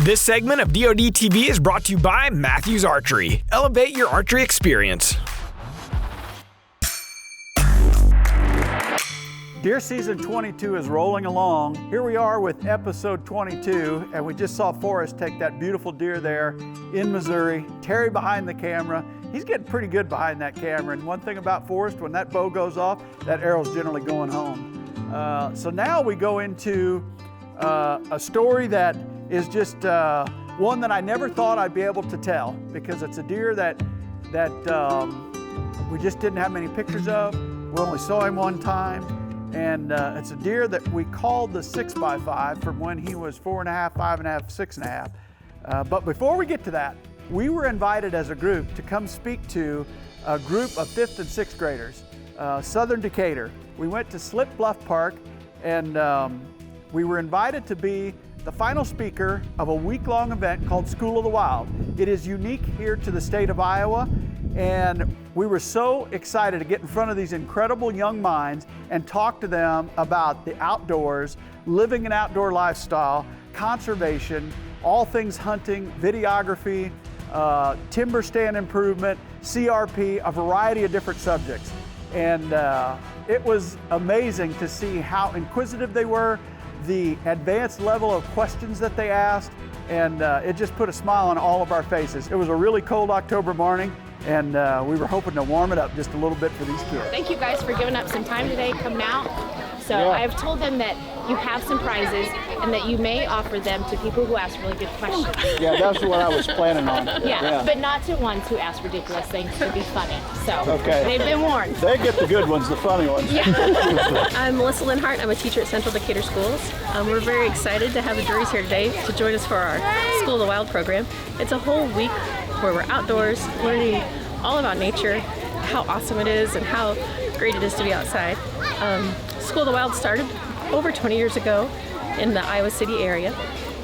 This segment of DoD TV is brought to you by Matthews Archery. Elevate your archery experience. Deer season 22 is rolling along. Here we are with episode 22, and we just saw Forrest take that beautiful deer there in Missouri. Terry behind the camera. He's getting pretty good behind that camera, and one thing about Forrest, when that bow goes off, that arrow's generally going home. So now we go into a story that is just one that I never thought I'd be able to tell, because it's a deer that we just didn't have many pictures of. We only saw him one time. And it's a deer that we called the 6x5 from when he was 4.5, 5.5, 6.5. But before we get to that, we were invited as a group to come speak to a group of 5th and 6th graders, Southern Decatur. We went to Slip Bluff Park, and we were invited to be the final speaker of a week-long event called School of the Wild. It is unique here to the state of Iowa. And we were so excited to get in front of these incredible young minds and talk to them about the outdoors, living an outdoor lifestyle, conservation, all things hunting, videography, timber stand improvement, CRP, a variety of different subjects. And it was amazing to see how inquisitive they were, the advanced level of questions that they asked, and it just put a smile on all of our faces. It was a really cold October morning, and we were hoping to warm it up just a little bit for these kids. Thank you guys for giving up some time today, coming out. So Yeah. I've told them that you have some prizes and that you may offer them to people who ask really good questions. Yeah, that's what I was planning on. Yeah, but not to ones who ask ridiculous things to be funny. So Okay. they've been warned. They get the good ones, the funny ones. I'm Melissa Linhart. I'm a teacher at Central Decatur Schools. We're very excited to have the Drurys here today to join us for our School of the Wild program. It's a whole week where we're outdoors, learning all about nature, how awesome it is, and how great it is to be outside. School of the Wild started over 20 years ago in the Iowa City area.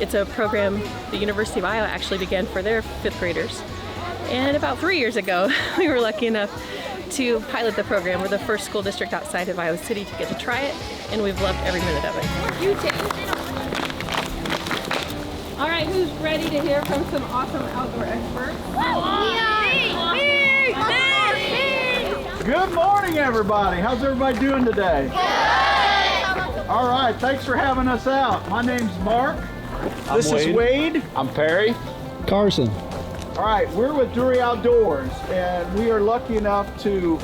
It's a program the University of Iowa actually began for their 5th graders. And about 3 years ago, we were lucky enough to pilot the program. We're the first school district outside of Iowa City to get to try it, and we've loved every minute of it. You take it. All right, who's ready to hear from some awesome outdoor experts? Good morning, everybody. How's everybody doing today? Good. All right, thanks for having us out. My name's Mark. This is Wade. I'm Perry. Carson. All right, we're with DruryOutdoors, and we are lucky enough to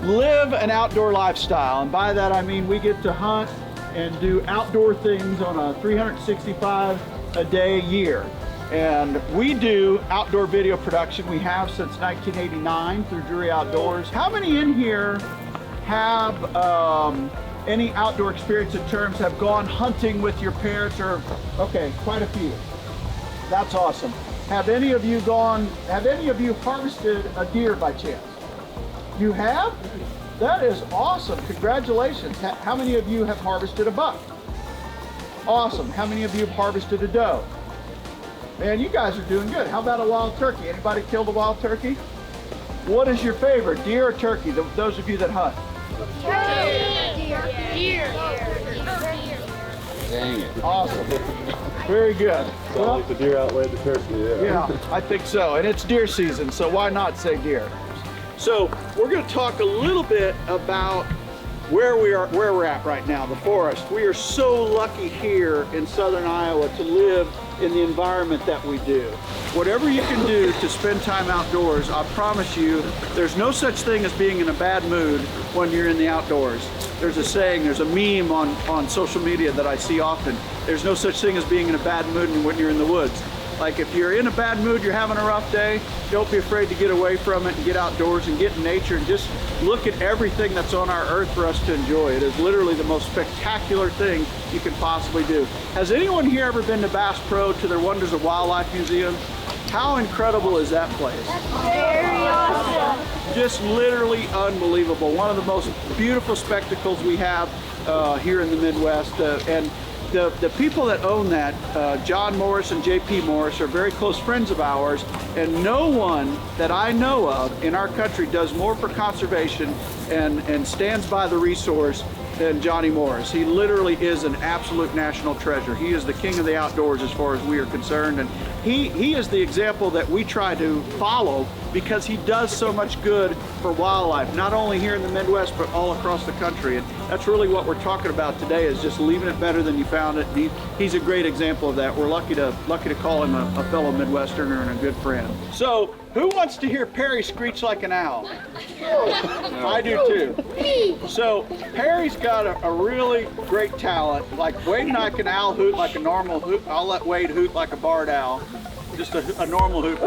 live an outdoor lifestyle. And by that, I mean we get to hunt and do outdoor things on a 365 a day year. And we do outdoor video production. We have since 1989 through DruryOutdoors. How many in here have any outdoor experience in terms have gone hunting with your parents or, okay, quite a few. That's awesome. Have any of you harvested a deer by chance? You have? That is awesome, congratulations. How many of you have harvested a buck? Awesome, how many of you have harvested a doe? Man, you guys are doing good. How about a wild turkey? Anybody killed a wild turkey? What is your favorite, deer or turkey? Those of you that hunt. Deer. Dang it. Awesome. Very good. Well, like the deer outweighed the turkey, Yeah, I think so. And it's deer season, so why not say deer? So we're going to talk a little bit about where we're at right now, the forest. We are so lucky here in southern Iowa to live in the environment that we do. Whatever you can do to spend time outdoors, I promise you, there's no such thing as being in a bad mood when you're in the outdoors. There's a saying, there's a meme on social media that I see often. There's no such thing as being in a bad mood when you're in the woods. Like if you're in a bad mood, you're having a rough day, don't be afraid to get away from it and get outdoors and get in nature and just look at everything that's on our earth for us to enjoy. It is literally the most spectacular thing you can possibly do. Has anyone here ever been to Bass Pro to their Wonders of Wildlife Museum? How incredible is that place? Very awesome. Just literally unbelievable. One of the most beautiful spectacles we have here in the Midwest. And the people that own that, John Morris and JP Morris, are very close friends of ours, and no one that I know of in our country does more for conservation and stands by the resource than Johnny Morris. He literally is an absolute national treasure. He is the king of the outdoors as far as we are concerned, and he is the example that we try to follow because he does so much good for wildlife, not only here in the Midwest, but all across the country. And that's really what we're talking about today, is just leaving it better than you found it. He's a great example of that. We're lucky to call him a fellow Midwesterner and a good friend. So, who wants to hear Perry screech like an owl? I do too. So Perry's got a really great talent. Like Wade and I can owl hoot like a normal hoot. I'll let Wade hoot like a barred owl. Just a normal hoot.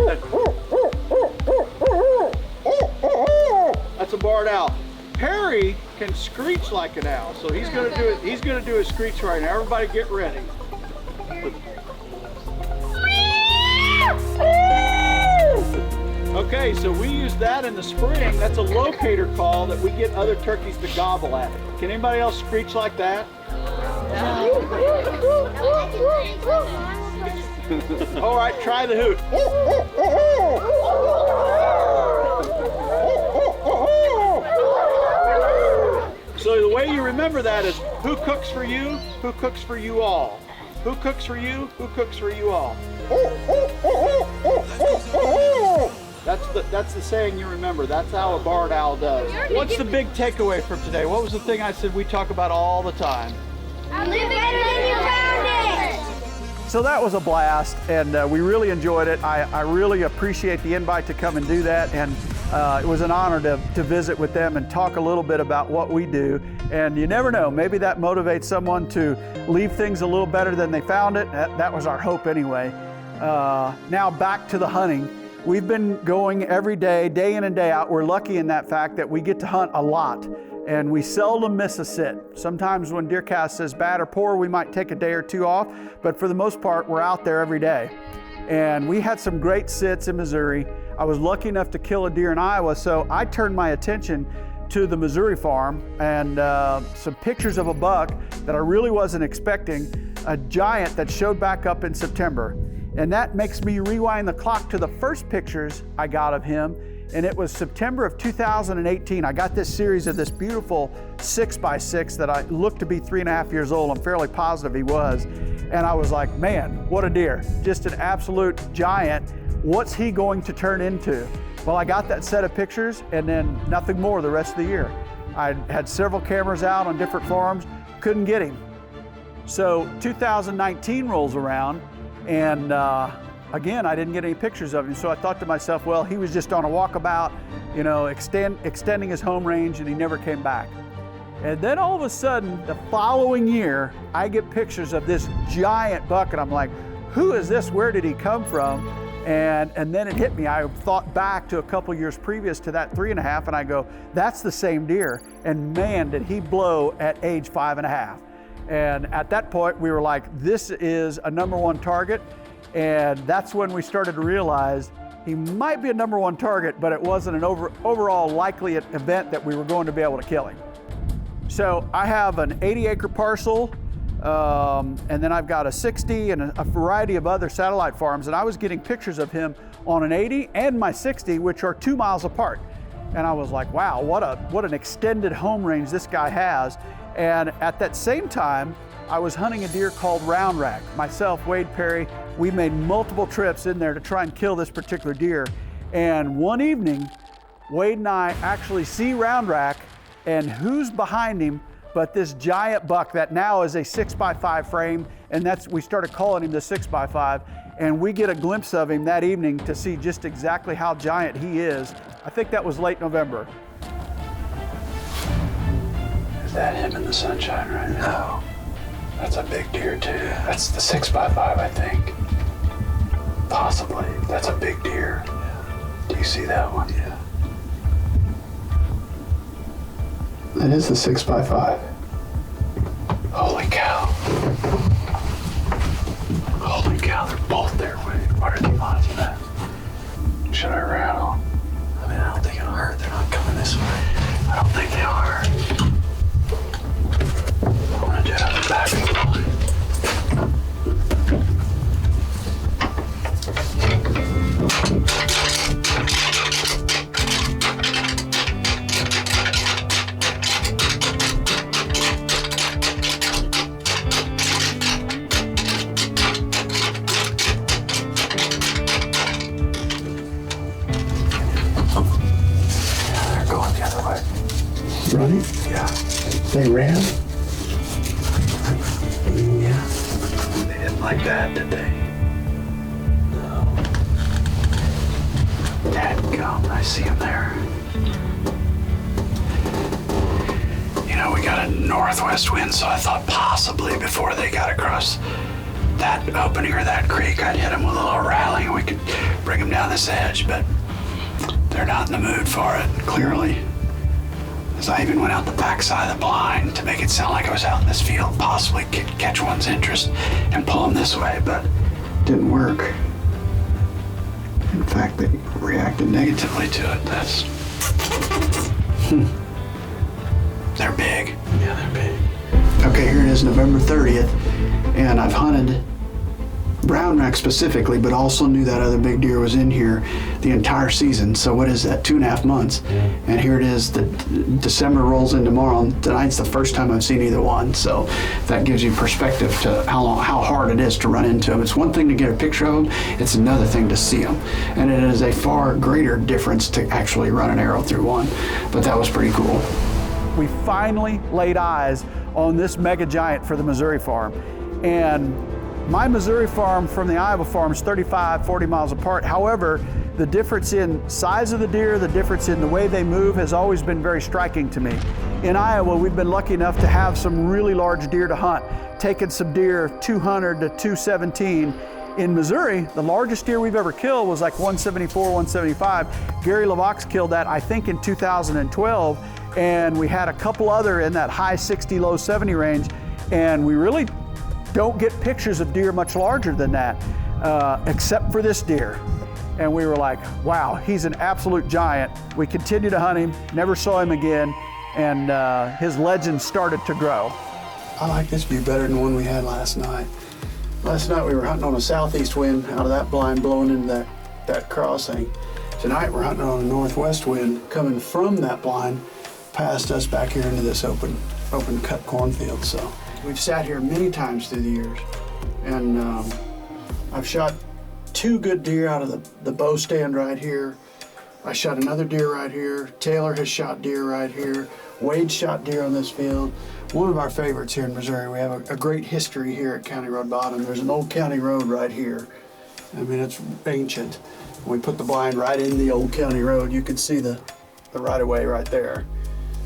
That's a barred owl. Perry can screech like an owl. So he's gonna do it. He's gonna do a screech right now. Everybody get ready. Okay, so we use that in the spring. That's a locator call that we get other turkeys to gobble at. Can anybody else screech like that? All right, try the hoot. So the way you remember that is, who cooks for you? Who cooks for you all? Who cooks for you? Who cooks for you all? That's the saying you remember. That's how a barred owl does. What's the big takeaway from today? What was the thing I said we talk about all the time? I live better than you found it. So that was a blast, and we really enjoyed it. I really appreciate the invite to come and do that, and it was an honor to visit with them and talk a little bit about what we do. And you never know, maybe that motivates someone to leave things a little better than they found it. That was our hope anyway. Now back to the hunting. We've been going every day, day in and day out. We're lucky in that fact that we get to hunt a lot, and we seldom miss a sit. Sometimes when DeerCast says bad or poor, we might take a day or two off, but for the most part, we're out there every day. And we had some great sits in Missouri. I was lucky enough to kill a deer in Iowa, so I turned my attention to the Missouri farm and some pictures of a buck that I really wasn't expecting, a giant that showed back up in September. And that makes me rewind the clock to the first pictures I got of him, and it was September of 2018. I got this series of this beautiful 6x6 that I looked to be 3.5 years old. I'm fairly positive he was. And I was like, man, what a deer. Just an absolute giant. What's he going to turn into? Well, I got that set of pictures and then nothing more the rest of the year. I had several cameras out on different farms, couldn't get him. So 2019 rolls around, and again, I didn't get any pictures of him. So I thought to myself, well, he was just on a walkabout, you know, extending his home range, and he never came back. And then all of a sudden, the following year, I get pictures of this giant buck, and I'm like, who is this? Where did he come from? And then it hit me. I thought back to a couple years previous to that 3.5, and I go, that's the same deer. And man, did he blow at age 5.5. And at that point, we were like, this is a #1 target. And that's when we started to realize he might be a #1 target, but it wasn't an overall likely event that we were going to be able to kill him. So I have an 80-acre parcel, and then I've got a 60 and a variety of other satellite farms. And I was getting pictures of him on an 80 and my 60, which are 2 miles apart. And I was like, wow, what an extended home range this guy has. And at that same time, I was hunting a deer called Round Rack. Myself, Wade, Perry, we made multiple trips in there to try and kill this particular deer. And one evening, Wade and I actually see Round Rack, and who's behind him but this giant buck that now is a 6x5 frame, and we started calling him the 6x5, and we get a glimpse of him that evening to see just exactly how giant he is. I think that was late November. Is that him in the sunshine right now? No. That's a big deer too. That's the 6x5, I think. Possibly. That's a big deer. Yeah. Do you see that one? Yeah. That is the 6x5. Holy cow. Holy cow, they're both there. What are the odds of that? Should I rattle? I mean, I don't think it'll hurt. They're not coming this way. I don't think they are. I'm gonna jet out the back of the line. They ran? Yeah. They didn't like that, did they? No. Dadgum, I see him there. You know, we got a northwest wind, so I thought possibly before they got across that opening or that creek, I'd hit them with a little rally and we could bring them down this edge, but they're not in the mood for it, clearly. As I even went out the backside of the blind to make it sound like I was out in this field, possibly catch one's interest and pull them this way, but it didn't work. In fact, they reacted negatively to it. That's... They're big. Yeah, they're big. Okay, here it is, November 30th, and I've hunted brown rack specifically, but also knew that other big deer was in here the entire season. So what is that, 2.5 months? Yeah. And here it is, December rolls in tomorrow, and tonight's the first time I've seen either one. So that gives you perspective to how hard it is to run into them. It's one thing to get a picture of them, it's another thing to see them. And it is a far greater difference to actually run an arrow through one. But that was pretty cool. We finally laid eyes on this mega giant for the Missouri farm. And my Missouri farm from the Iowa farm is 35, 40 miles apart. However, the difference in size of the deer, the difference in the way they move has always been very striking to me. In Iowa, we've been lucky enough to have some really large deer to hunt, taking some deer 200 to 217. In Missouri, the largest deer we've ever killed was like 174, 175. Gary LeVox killed that, I think, in 2012. And we had a couple other in that high 60, low 70 range. And we really don't get pictures of deer much larger than that, except for this deer. And we were like, wow, he's an absolute giant. We continued to hunt him, never saw him again, and his legend started to grow. I like this view better than the one we had last night. Last night we were hunting on a southeast wind out of that blind blowing into that crossing. Tonight we're hunting on a northwest wind coming from that blind past us back here into this open cut cornfield. So we've sat here many times through the years, and I've shot 2 good deer out of the bow stand right here. I shot another deer right here. Taylor has shot deer right here. Wade shot deer on this field. One of our favorites here in Missouri. We have a great history here at County Road Bottom. There's an old county road right here. I mean, it's ancient. We put the blind right in the old county road. You can see the right-of-way right there.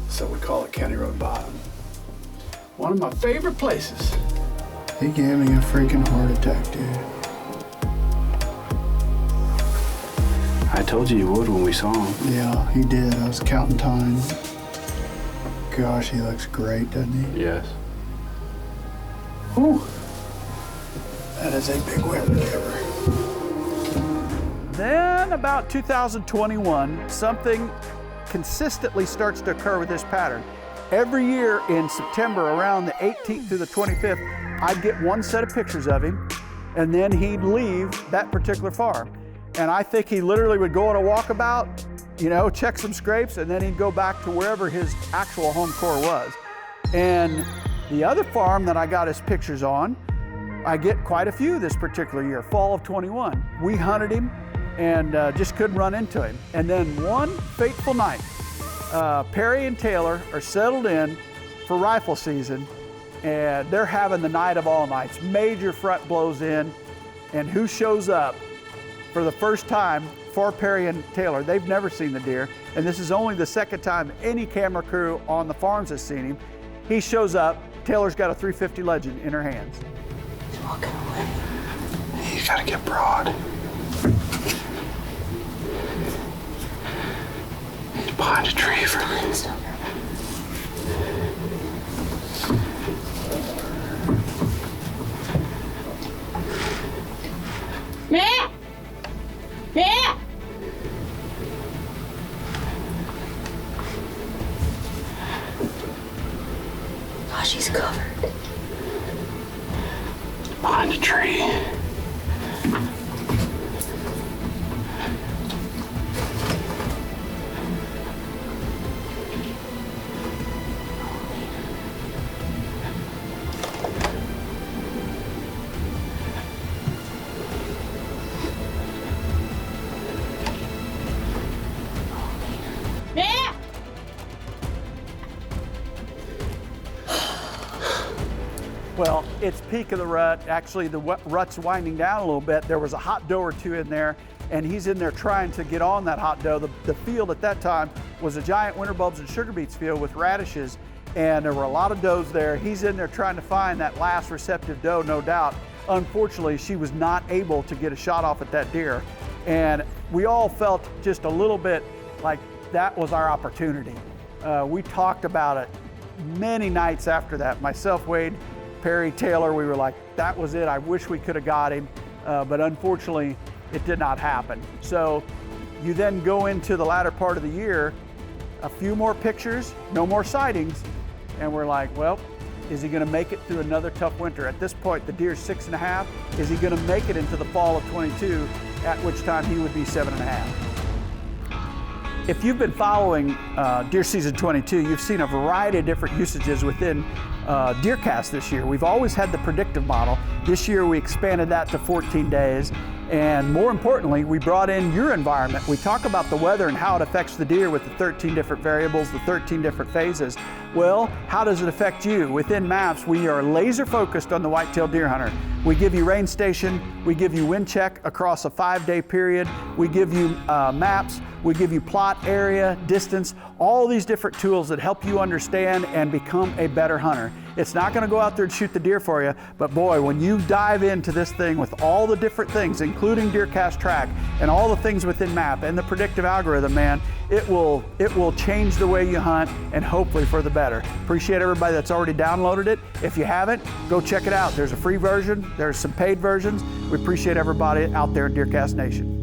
So we call it County Road Bottom. One of my favorite places. He gave me a freaking heart attack, dude. I told you would when we saw him. Yeah, he did. I was counting time. Gosh, he looks great, doesn't he? Yes. Whew. That is a big wet river. Then about 2021, something consistently starts to occur with this pattern. Every year in September, around the 18th through the 25th, I'd get one set of pictures of him, and then he'd leave that particular farm. And I think he literally would go on a walkabout, you know, check some scrapes, and then he'd go back to wherever his actual home core was. And the other farm that I got his pictures on, I get quite a few this particular year, fall of 21. We hunted him and just couldn't run into him. And then one fateful night, Perry and Taylor are settled in for rifle season, and they're having the night of all nights. Major front blows in, and who shows up for the first time for Perry and Taylor? They've never seen the deer, and this is only the second time any camera crew on the farms has seen him. He shows up, Taylor's got a 350 Legend in her hands. He's walking away. He's gotta get broad. He's behind a tree for me. Matt! Matt! Oh, she's covered. Behind a tree. Well, it's peak of the rut. Actually, the rut's winding down a little bit. There was a hot doe or two in there, and he's in there trying to get on that hot doe. The field at that time was a giant winter bulbs and sugar beets field with radishes, and there were a lot of does there. He's in there trying to find that last receptive doe, no doubt. Unfortunately, she was not able to get a shot off at that deer, and we all felt just a little bit like that was our opportunity. We talked about it many nights after that. Myself, Wade, Perry, Taylor, we were like, that was it. I wish we could have got him, but unfortunately, it did not happen. So you then go into the latter part of the year, a few more pictures, no more sightings, and we're like, well, is he gonna make it through another tough winter? At this point, the deer's 6.5. Is he gonna make it into the fall of 22, at which time he would be 7.5? If you've been following deer season 22, you've seen a variety of different usages within DeerCast this year. We've always had the predictive model. This year we expanded that to 14 days. And more importantly, we brought in your environment. We talk about the weather and how it affects the deer with the 13 different variables, the 13 different phases. Well, how does it affect you? Within MAPS, we are laser focused on the whitetail deer hunter. We give you rain station, we give you wind check across a 5-day period, we give you maps, we give you plot area, distance, all these different tools that help you understand and become a better hunter. It's not gonna go out there and shoot the deer for you, but boy, when you dive into this thing with all the different things, including DeerCast Track and all the things within MAP and the predictive algorithm, man, it will change the way you hunt, and hopefully for the better. Appreciate everybody that's already downloaded it. If you haven't, go check it out. There's a free version, there's some paid versions. We appreciate everybody out there in DeerCast Nation.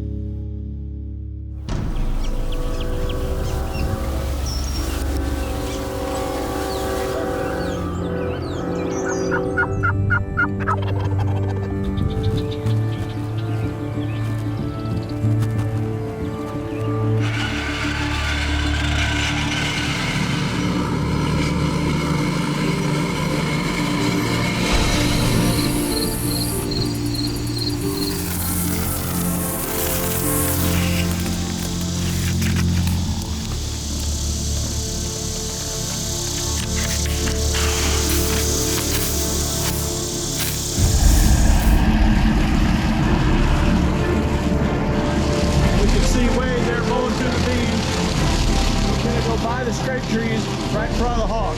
By the scrape trees right in front of the hog.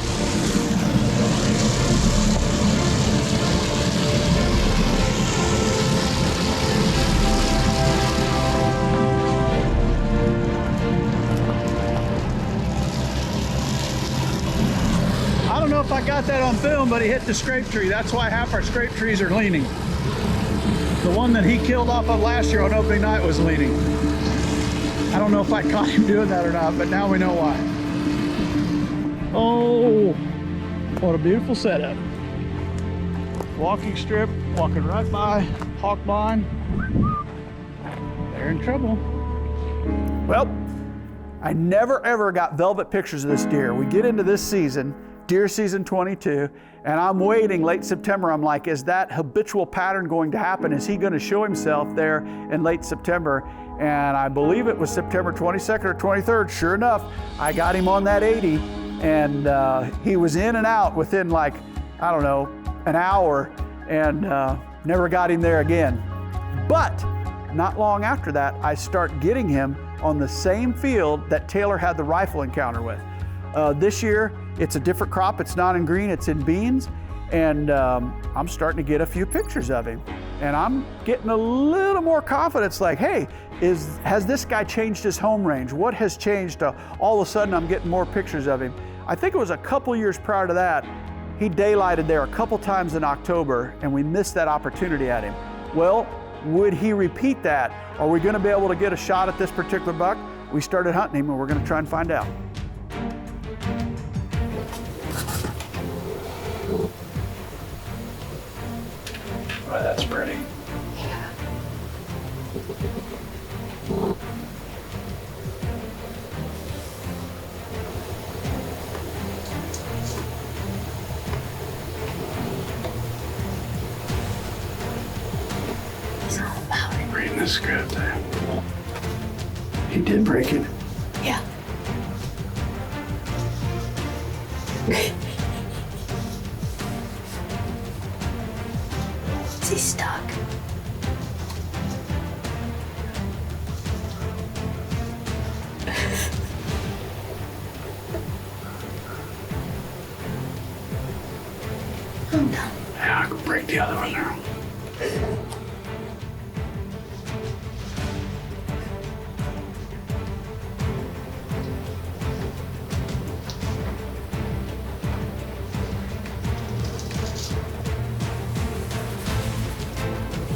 I don't know if I got that on film, but he hit the scrape tree. That's why half our scrape trees are leaning. The one that he killed off of last year on opening night was leaning. I don't know if I caught him doing that or not, but now we know why. Oh, what a beautiful setup. Walking strip, walking right by hawk blind. They're in trouble. Well, I never ever got velvet pictures of this deer. We get into this season, deer season 22, and I'm waiting late September. I'm like, is that habitual pattern going to happen? Is he going to show himself there in late September? And I believe it was September 22nd or 23rd. Sure enough, I got him on that 80, and he was in and out within like, I don't know, an hour, and never got him there again. But not long after that, I start getting him on the same field that Taylor had the rifle encounter with. This year, it's a different crop. It's not in green, it's in beans. And I'm starting to get a few pictures of him. And I'm getting a little more confidence, like, hey, has this guy changed his home range? What has changed? All of a sudden, I'm getting more pictures of him. I think it was a couple years prior to that, he daylighted there a couple times in October, and we missed that opportunity at him. Well, would he repeat that? Are we gonna be able to get a shot at this particular buck? We started hunting him, and we're gonna try and find out. Oh, that's pretty. Yeah. Reading the script there. He did break it. Yeah. Is he stuck? I'm done. Yeah, I can break the other one there.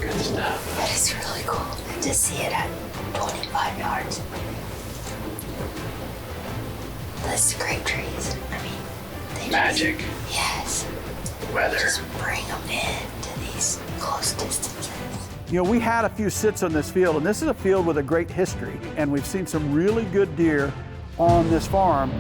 Good stuff. That is really cool to see it at 25 yards. The scrape trees, I mean, they Magic. just, yes, Weather. just bring them in to these close distances. You know, we had a few sits on this field, and this is a field with a great history, and we've seen some really good deer on this farm,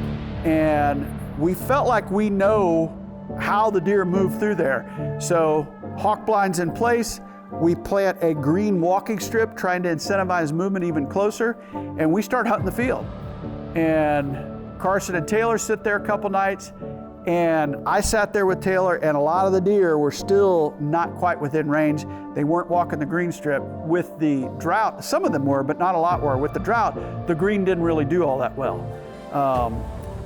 and we felt like we know how the deer move through there. So hawk blinds in place, we plant a green walking strip trying to incentivize movement even closer, and we start hunting the field. And Carson and Taylor sit there a couple nights, and I sat there with Taylor, and a lot of the deer were still not quite within range. They weren't walking the green strip. With the drought, some of them were, but not a lot were. With the drought, the green didn't really do all that well.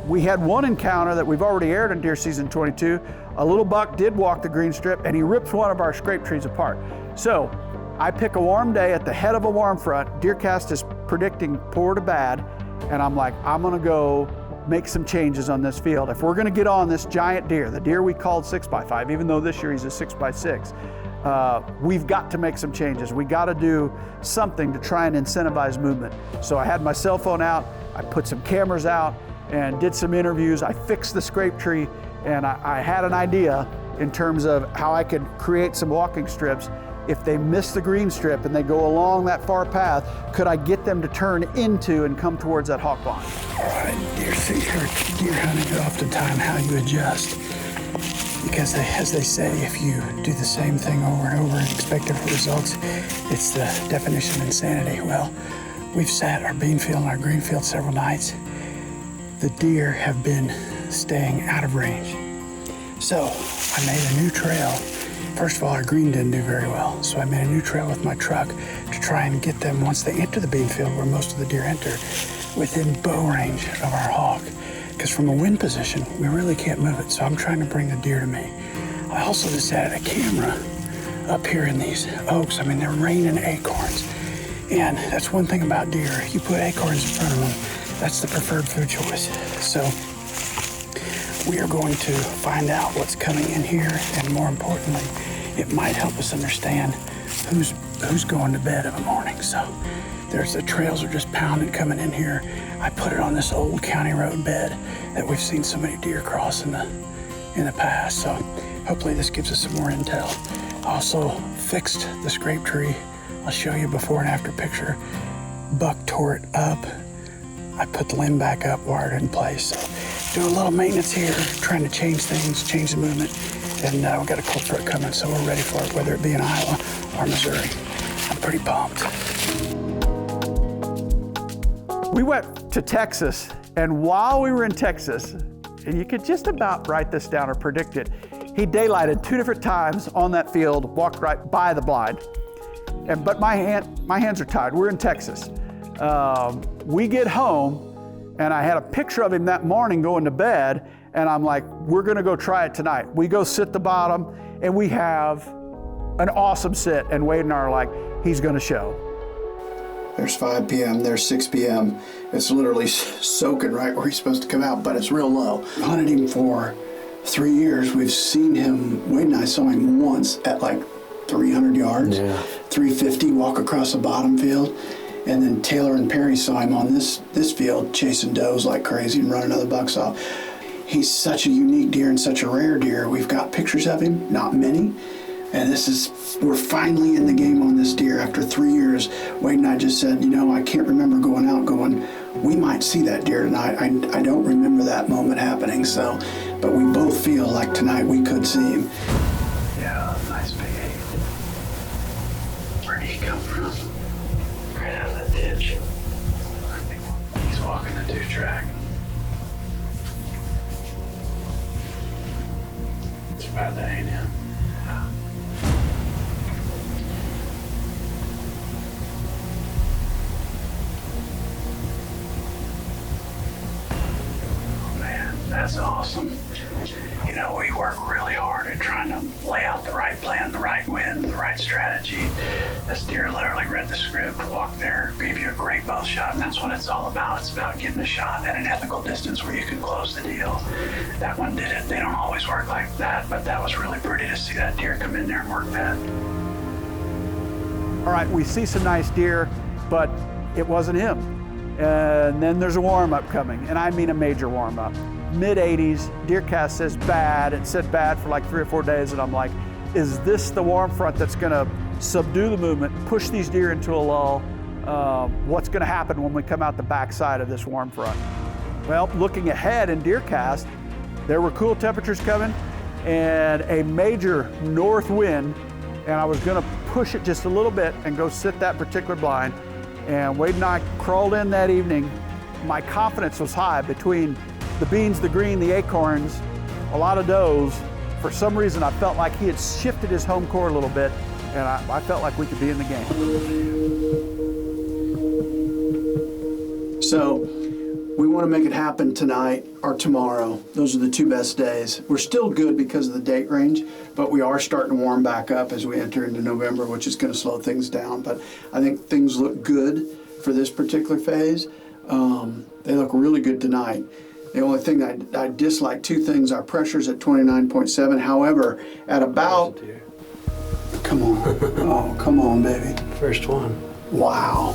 We had one encounter that we've already aired in deer season 22. A little buck did walk the green strip, and he ripped one of our scrape trees apart. So I pick a warm day at the head of a warm front. DeerCast is predicting poor to bad, and I'm like, I'm gonna go make some changes on this field. If we're gonna get on this giant deer, the deer we called 6x5, even though this year he's a 6x6, we've got to make some changes. We gotta do something to try and incentivize movement. So I had my cell phone out, I put some cameras out and did some interviews. I fixed the scrape tree, and I had an idea in terms of how I could create some walking strips. If they miss the green strip and they go along that far path, could I get them to turn into and come towards that hawk blind? All right, deer hunting, oftentimes how you adjust. Because as they say, if you do the same thing over and over and expect different results, it's the definition of insanity. Well, we've sat our bean field and our green field several nights. The deer have been staying out of range. So I made a new trail. First of all, our green didn't do very well, so I made a new trail with my truck to try and get them, once they enter the bean field where most of the deer enter, within bow range of our hawk. Because from a wind position, we really can't move it, so I'm trying to bring the deer to me. I also just added a camera up here in these oaks. I mean, they're raining acorns. And that's one thing about deer. You put acorns in front of them, that's the preferred food choice. So we are going to find out what's coming in here, and more importantly, it might help us understand who's going to bed of a morning. So there's the trails are just pounding coming in here. I put it on this old county road bed that we've seen so many deer cross in the past. So hopefully this gives us some more intel. I also fixed the scrape tree. I'll show you before and after picture. Buck tore it up. I put the limb back up, wired it in place. So doing a little maintenance here, trying to change things, change the movement. And we've got a cold front coming, so we're ready for it, whether it be in Iowa or Missouri. I'm pretty pumped. We went to Texas, and while we were in Texas, and you could just about write this down or predict it, he daylighted 2 different times on that field, walked right by the blind. But my hands are tied. We're in Texas. We get home, and I had a picture of him that morning going to bed, and I'm like, we're gonna go try it tonight. We go sit the bottom, and we have an awesome sit, and Wade and I are like, he's gonna show. There's 5 p.m., there's 6 p.m. It's literally soaking right where he's supposed to come out, but it's real low. Hunted him for 3 years. We've seen him, Wade and I saw him once at like 300 yards, 350, walk across the bottom field. And then Taylor and Perry saw him on this field chasing does like crazy and running other bucks off. He's such a unique deer and such a rare deer. We've got pictures of him, not many. And we're finally in the game on this deer after 3 years. Wade and I just said, you know, I can't remember going out going, we might see that deer tonight. I don't remember that moment happening, so, but we both feel like tonight we could see him. Yeah, nice big eight. Where'd he come from? Right out of the ditch. I think he's walking the 2-track. It's about that, ain't him? That's awesome. You know, we work really hard at trying to lay out the right plan, the right wind, the right strategy. This deer literally read the script, walked there, gave you a great bow shot, and that's what it's all about. It's about getting a shot at an ethical distance where you can close the deal. That one did it. They don't always work like that, but that was really pretty to see that deer come in there and work that. All right, we see some nice deer, but it wasn't him. And then there's a warm-up coming, and I mean a major warm-up. Mid-80s, DeerCast says bad. It said bad for like 3 or 4 days, and I'm like, is this the warm front that's gonna subdue the movement, push these deer into a lull? What's gonna happen when we come out the backside of this warm front? Well, looking ahead in DeerCast, there were cool temperatures coming and a major north wind, and I was gonna push it just a little bit and go sit that particular blind. And Wade and I crawled in that evening. My confidence was high between the beans, the green, the acorns, a lot of does. For some reason, I felt like he had shifted his home core a little bit, and I felt like we could be in the game. So we want to make it happen tonight or tomorrow. Those are the 2 best days. We're still good because of the date range, but we are starting to warm back up as we enter into November, which is going to slow things down. But I think things look good for this particular phase. They look really good tonight. The only thing I dislike, 2 things, our pressure's at 29.7. However, at about, come on, oh, come on, baby. First one. Wow.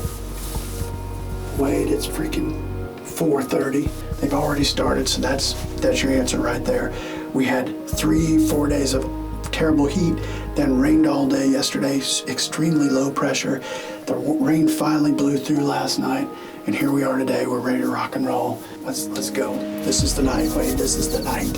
Wade, it's freaking 4:30. They've already started, so that's your answer right there. We had 3-4 days of terrible heat, then rained all day yesterday, extremely low pressure. The rain finally blew through last night, and here we are today. We're ready to rock and roll. Let's go. This is the night, Wade. This is the night.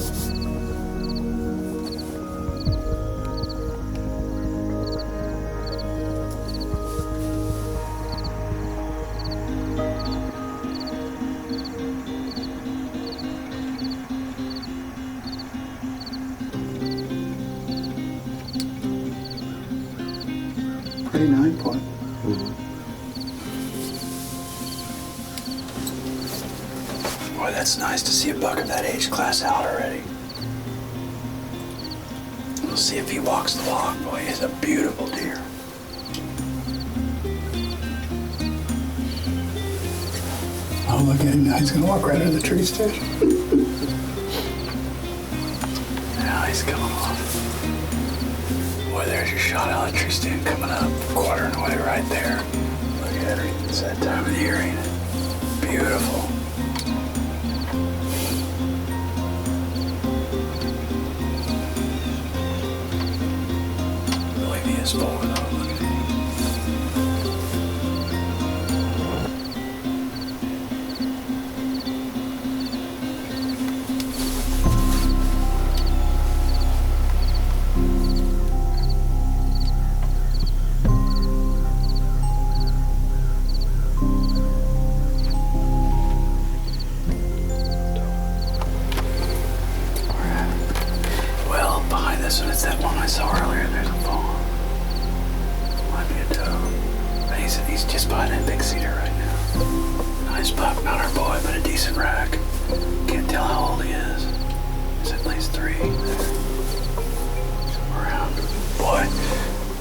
Pretty 9-point. Boy, that's nice to see a buck of that age class out already. We'll see if he walks the walk. Boy, he's a beautiful deer. Oh, look at him now. He's going to walk right into the tree stand. Now he's coming off. Boy, there's your shot out of the tree stand coming up, quartering away right there. Look at it. It's that time of the year, ain't it? Beautiful. I believe he is forward though. Look at him. This one, it's that one I saw earlier. There's a fawn. Might be a doe. But he's just behind that big cedar right now. Nice buck, not our boy, but a decent rack. Can't tell how old he is. He's at least 3 there. Somewhere around. Boy,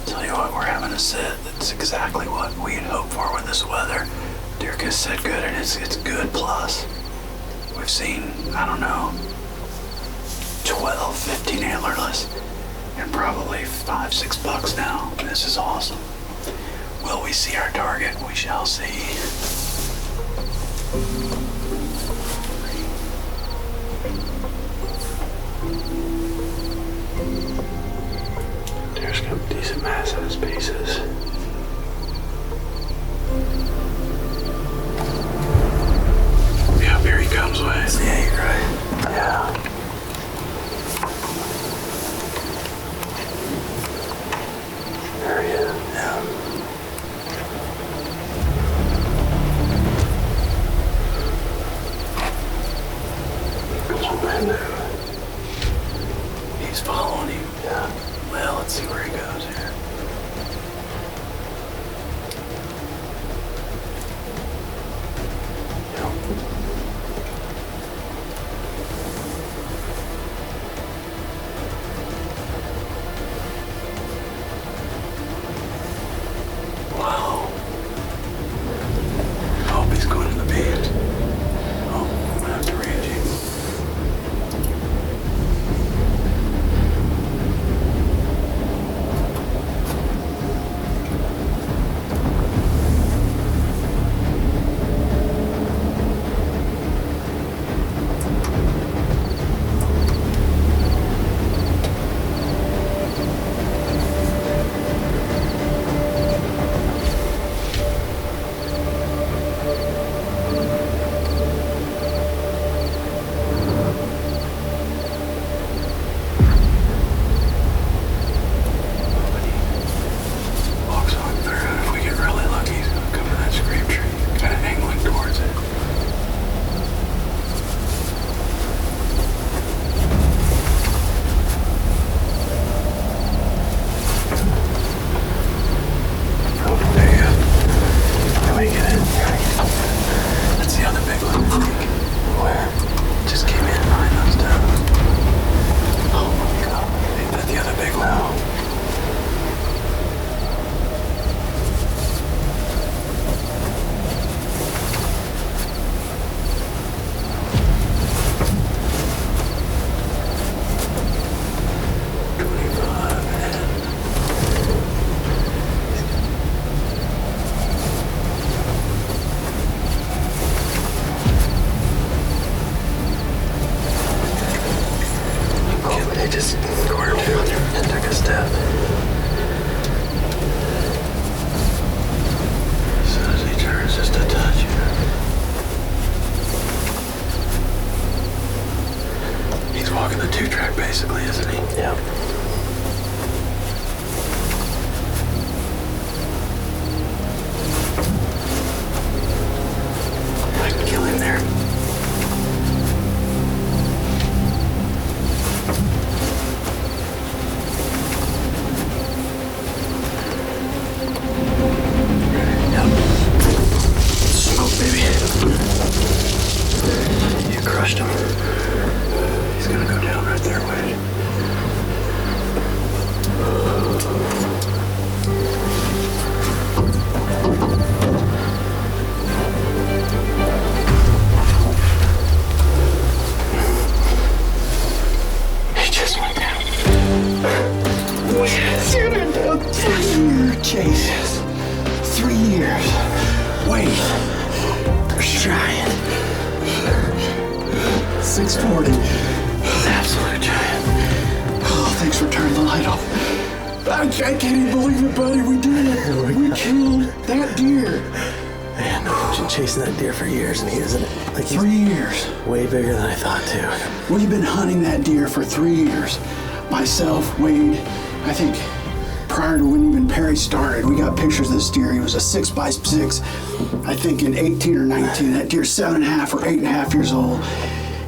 tell you what, we're having a set that's exactly what we had hoped for with this weather. DeerCast said good, and it's good plus. We've seen, I don't know, 12, 15 antlerless, and probably 5-6 bucks now. This is awesome. Will we see our target? We shall see. There's got decent mass in his pieces. Yeah, here he comes, Wade. It's the 8, right? Yeah. There he is, yeah. What's my man doing? He's following him. Yeah. Well, let's see where he goes here. 3 years. Wait. Giant. 640. Absolute giant. Oh, thanks for turning the light off. I can't even believe it, buddy. We did it. We killed that deer. Man, I've been chasing that deer for years, and he isn't like 3 years. Way bigger than I thought too. We've been hunting that deer for 3 years. Myself, Wade, I think prior to when even Perry started, we got pictures of this deer. He was a 6x6, I think in 18 or 19. That deer's 7.5 or 8.5 years old.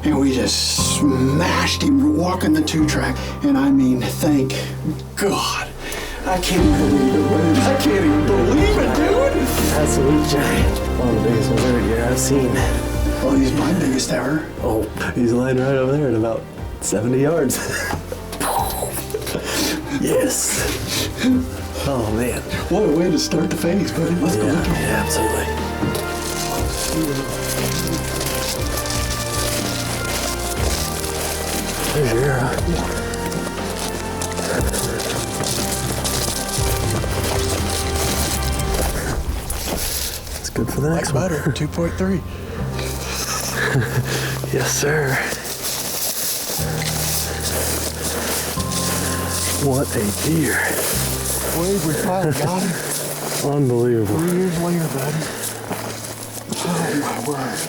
And we just smashed him walking the 2-track. And I mean, thank God. I can't believe it, man. I can't even believe it, dude. Absolute giant. One of the biggest Missouri deer I've seen. Well, he's my biggest ever. Oh, he's lying right over there at about 70 yards. Yes. Oh, man. What a way to start the phase, buddy. Let's go look at it. Yeah, absolutely. There's your arrow. That's good for the next one. Butter, 2.3. Yes, sir. What a deer. Wade, we finally got him. Unbelievable. 3 years later, buddy. Oh, my word.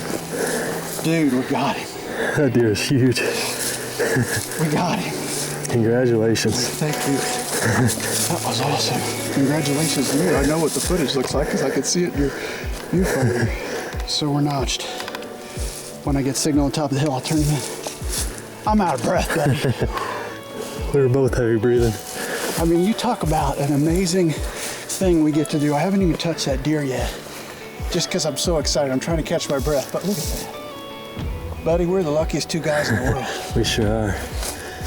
Dude, we got him. That deer is huge. We got him. Congratulations. Thank you. That was awesome. Congratulations to you. I know what the footage looks like because I could see it in your viewfinder. So we're notched. When I get signal on top of the hill, I'll turn him in. I'm out of breath, buddy. We were both heavy breathing. I mean, you talk about an amazing thing we get to do. I haven't even touched that deer yet, just because I'm so excited. I'm trying to catch my breath, but look at that. Buddy, we're the luckiest 2 guys in the world. We sure are.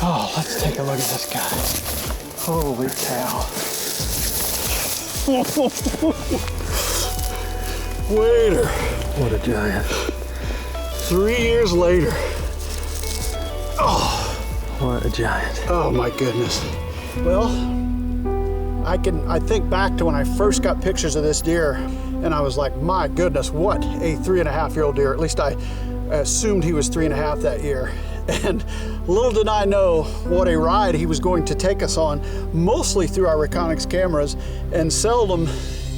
Oh, let's take a look at this guy. Holy cow. Waiter. What a giant. 3 years later. Oh. What a giant. Oh my goodness. Well, I think back to when I first got pictures of this deer, and I was like, my goodness, what a 3.5-year-old deer. At least I assumed he was 3.5 that year. And little did I know what a ride he was going to take us on, mostly through our Reconyx cameras and seldom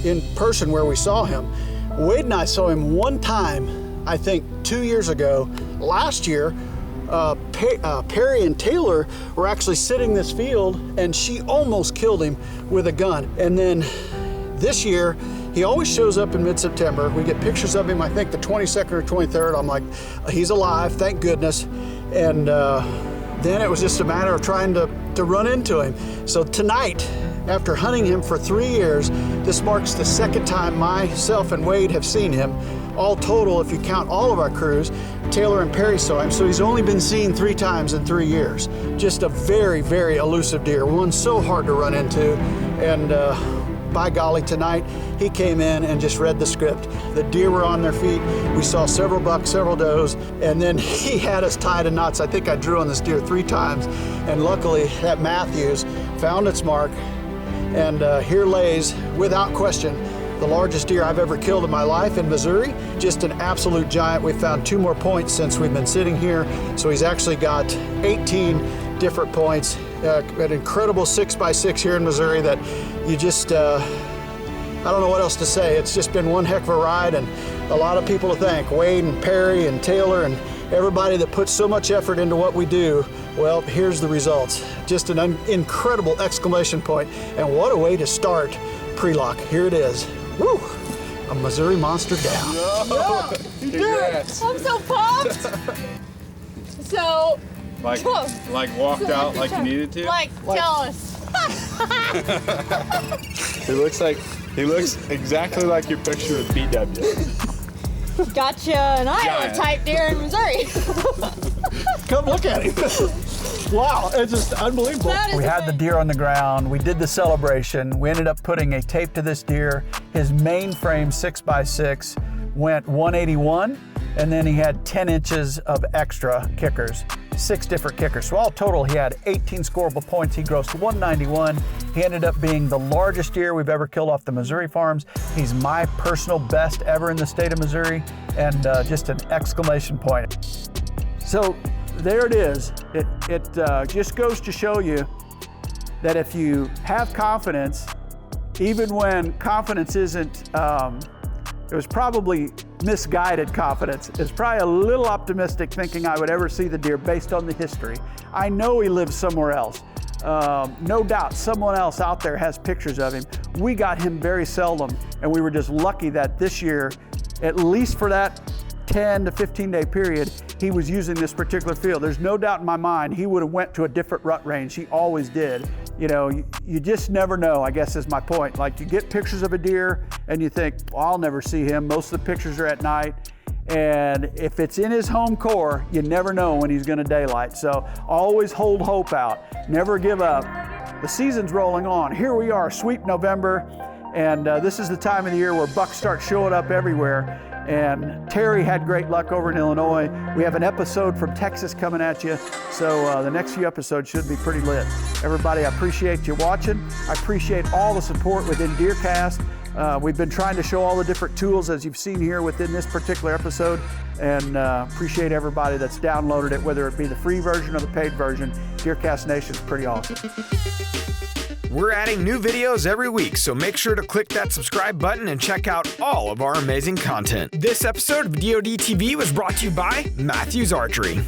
in person where we saw him. Wade and I saw him one time, I think 2 years ago. Last year, Perry and Taylor were actually sitting this field, and she almost killed him with a gun. And then this year, he always shows up in mid-September. We get pictures of him, I think the 22nd or 23rd. I'm like, he's alive, thank goodness. And then it was just a matter of trying to run into him. So tonight, after hunting him for 3 years, this marks the 2nd time myself and Wade have seen him. All total, if you count all of our crews, Taylor and Perry saw him, so he's only been seen 3 times in 3 years. Just a very, very elusive deer, one so hard to run into. And by golly, tonight, he came in and just read the script. The deer were on their feet. We saw several bucks, several does, and then he had us tied in knots. I think I drew on this deer 3 times, and luckily, that Matthews found its mark, and here lays, without question, the largest deer I've ever killed in my life in Missouri. Just an absolute giant. We found 2 more points since we've been sitting here. So he's actually got 18 different points. An incredible 6x6 here in Missouri that you just, I don't know what else to say. It's just been one heck of a ride, and a lot of people to thank. Wade and Perry and Taylor and everybody that puts so much effort into what we do. Well, here's the results. Just an incredible exclamation point. And what a way to start pre-lock. Here it is. Woo! A Missouri monster down. Yeah, you did it! I'm so pumped! So, Like walked out like you needed to? like tell us. He looks exactly like your picture with BW. Gotcha an Iowa type deer in Missouri. Come look at him. Wow, it's just unbelievable. We had the deer on the ground. We did the celebration. We ended up putting a tape to this deer. His mainframe 6x6 went 181, and then he had 10 inches of extra kickers. 6 different kickers. So all total, he had 18 scoreable points. He grossed 191. He ended up being the largest deer we've ever killed off the Missouri farms. He's my personal best ever in the state of Missouri, and just an exclamation point. So there it is. It just goes to show you that if you have confidence, even when confidence isn't, it was probably misguided confidence. It's probably a little optimistic thinking I would ever see the deer based on the history. I know he lives somewhere else. No doubt someone else out there has pictures of him. We got him very seldom, and we were just lucky that this year, at least for that 10 to 15 day period, he was using this particular field. There's no doubt in my mind he would have went to a different rut range. He always did. You know, you just never know, I guess is my point. Like, you get pictures of a deer and you think, well, I'll never see him. Most of the pictures are at night. And if it's in his home core, you never know when he's gonna daylight. So always hold hope out, never give up. The season's rolling on. Here we are, sweet November, and this is the time of the year where bucks start showing up everywhere. And Terry had great luck over in Illinois. We have an episode from Texas coming at you, so the next few episodes should be pretty lit. Everybody, I appreciate you watching. I appreciate all the support within DeerCast. We've been trying to show all the different tools, as you've seen here within this particular episode, and appreciate everybody that's downloaded it, whether it be the free version or the paid version. DeerCast Nation is pretty awesome. We're adding new videos every week, so make sure to click that subscribe button and check out all of our amazing content. This episode of DoD TV was brought to you by Matthews Archery.